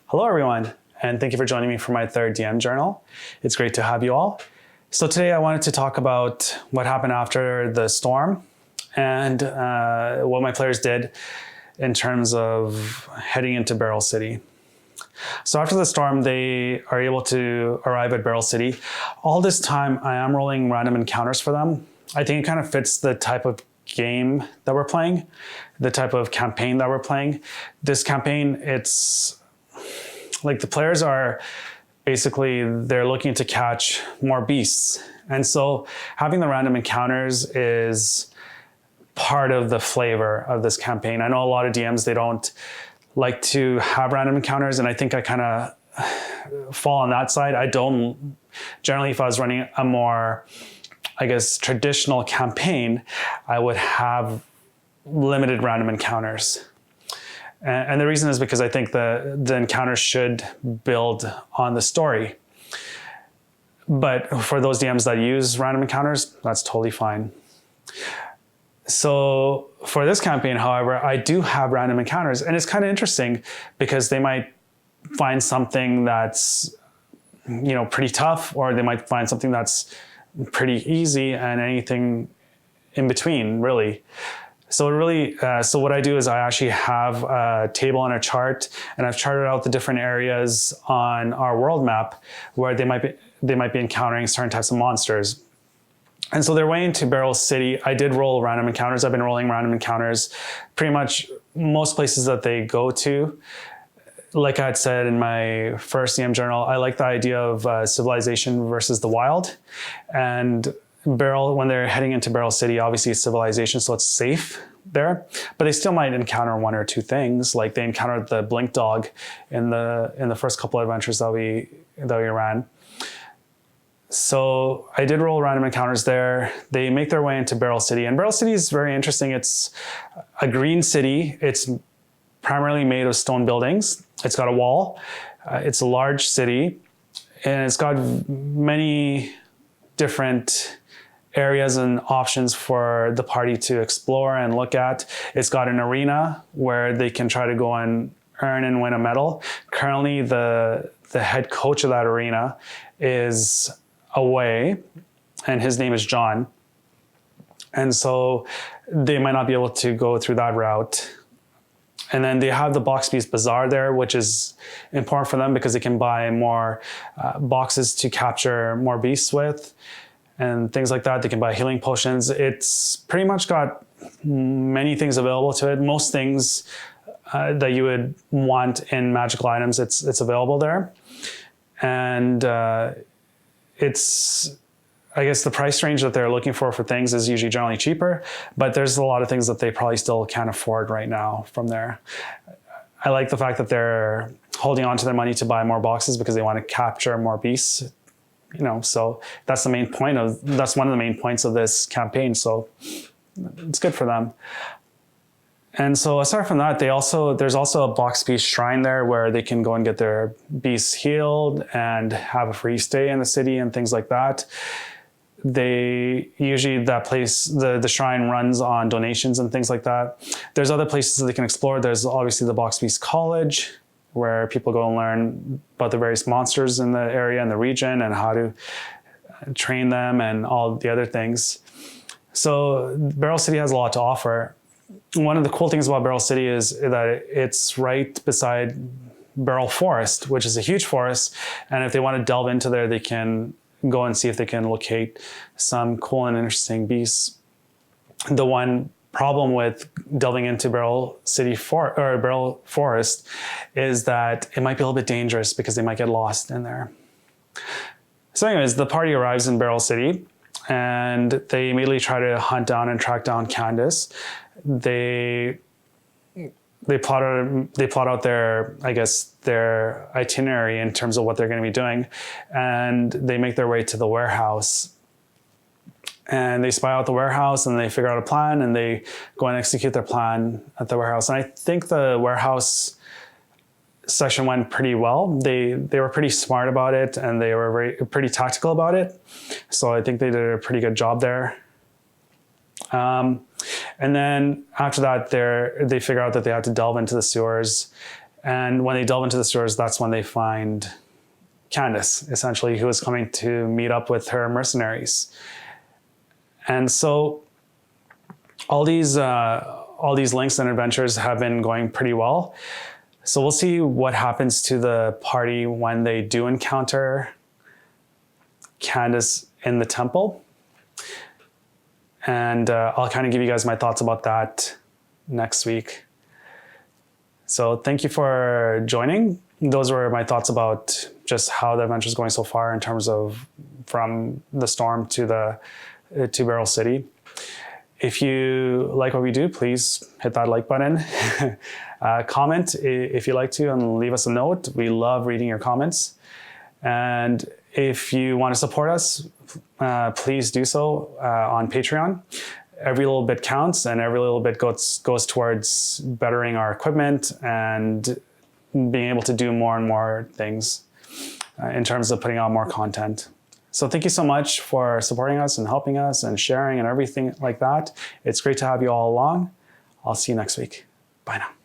Hello everyone, and thank you for joining me for my third DM journal. It's great to have you all. So today I wanted to talk about what happened after the storm and what my players did in terms of heading into Beryl City. So after the storm, they are able to arrive at Beryl City. All this time, I am rolling random encounters for them. I think it kind of fits the type of game that we're playing, the type of campaign that we're playing. This campaign, it's like the players are basically, they're looking to catch more beasts. And so having the random encounters is part of the flavor of this campaign. I know a lot of DMs, they don't like to have random encounters, and I think I kind of fall on that side. I don't, generally, if I was running a more, I guess, traditional campaign, I would have limited random encounters. And the reason is because I think the encounters should build on the story. But for those DMs that use random encounters, that's totally fine. So for this campaign, however, I do have random encounters, and it's kind of interesting because they might find something that's, pretty tough, or they might find something that's pretty easy, and anything in between, really. So so what I do is I actually have a table and a chart, and I've charted out the different areas on our world map where they might be encountering certain types of monsters. And so their way into Beryl City, I did roll random encounters. I've been rolling random encounters pretty much most places that they go to. Like I had said in my first DM journal, I like the idea of civilization versus the wild. And when they're heading into Beryl City, obviously it's civilization, so it's safe there. But they still might encounter one or two things. Like they encountered the blink dog in the first couple of adventures that we ran. So I did roll random encounters there. They make their way into Beryl City, and Beryl City is very interesting. It's a green city. It's primarily made of stone buildings. It's got a wall. It's a large city, and it's got many different areas and options for the party to explore and look at. It's got an arena where they can try to go and earn and win a medal. Currently, the head coach of that arena is away, and his name is John. And so they might not be able to go through that route. And then they have the Box Beast Bazaar there, which is important for them because they can buy more boxes to capture more beasts with and things like that. They can buy healing potions. It's pretty much got many things available to it. Most things that you would want in magical items, it's available there. And I guess the price range that they're looking for things is usually generally cheaper, but there's a lot of things that they probably still can't afford right now from there. I like the fact that they're holding on to their money to buy more boxes because they want to capture more beasts, so that's one of the main points of this campaign. So it's good for them. And so aside from that, there's also a Box Beast shrine there where they can go and get their beasts healed and have a free stay in the city and things like that. That place, the shrine runs on donations and things like that. There's other places that they can explore. There's obviously the Box Beast College, where people go and learn about the various monsters in the area and the region and how to train them and all the other things. So Beryl City has a lot to offer. One of the cool things about Beryl City is that it's right beside Beryl Forest, which is a huge forest. And if they want to delve into there, they can go and see if they can locate some cool and interesting beasts. The one problem with delving into Beryl Forest is that it might be a little bit dangerous because they might get lost in there. So anyways, the party arrives in Beryl City and they immediately try to hunt down and track down Candice. They plot out their itinerary in terms of what they're going to be doing, and they make their way to the warehouse. And they spy out the warehouse and they figure out a plan and they go and execute their plan at the warehouse. And I think the warehouse session went pretty well. They were pretty smart about it and they were pretty tactical about it. So I think they did a pretty good job there. And then after that, they figure out that they have to delve into the sewers And when they delve into the sewers, that's when they find Candice, essentially, who is coming to meet up with her mercenaries. And so all these links and adventures have been going pretty well. So we'll see what happens to the party when they do encounter Candice in the temple. And I'll kind of give you guys my thoughts about that next week. So thank you for joining. Those were my thoughts about just how the adventure is going so far in terms of from the storm to Beryl City. If you like what we do, please hit that like button. Comment if you like to, and leave us a note. We love reading your comments. And if you want to support us, please do so on Patreon. Every little bit counts, and every little bit goes towards bettering our equipment and being able to do more and more things in terms of putting out more content. So thank you so much for supporting us and helping us and sharing and everything like that. It's great to have you all along. I'll see you next week. Bye now.